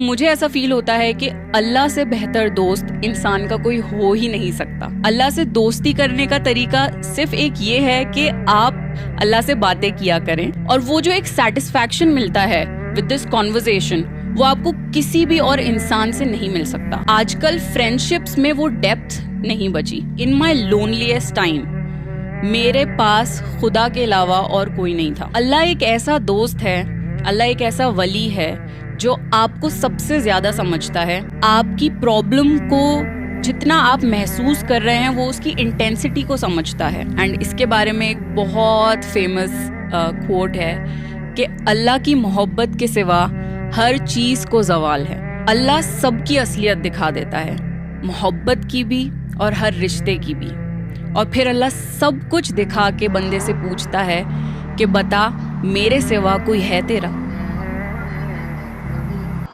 मुझे ऐसा फील होता है कि अल्लाह से बेहतर दोस्त इंसान का कोई हो ही नहीं सकता। अल्लाह से दोस्ती करने का तरीका सिर्फ एक ये है कि आप अल्लाह से बातें किया करें, और वो जो एक सेटिस्फैक्शन मिलता है विद दिस कॉन्वर्सेशन, वो आपको किसी भी और इंसान से नहीं मिल सकता। आजकल फ्रेंडशिप्स में वो डेप्थ नहीं बची। इन माई लोनलीएस्ट टाइम मेरे पास खुदा के अलावा और कोई नहीं था। अल्लाह एक ऐसा दोस्त है, अल्लाह एक ऐसा वली है जो आपको सबसे ज्यादा समझता है। आपकी प्रॉब्लम को जितना आप महसूस कर रहे हैं वो उसकी इंटेंसिटी को समझता है। एंड इसके बारे में एक बहुत फेमस कोट है कि अल्लाह की मोहब्बत के सिवा हर चीज को जवाल है। अल्लाह सबकी असलियत दिखा देता है, मोहब्बत की भी और हर रिश्ते की भी। और फिर अल्लाह सब कुछ दिखा के बंदे से पूछता है कि बता मेरे सिवा कोई है तेरा।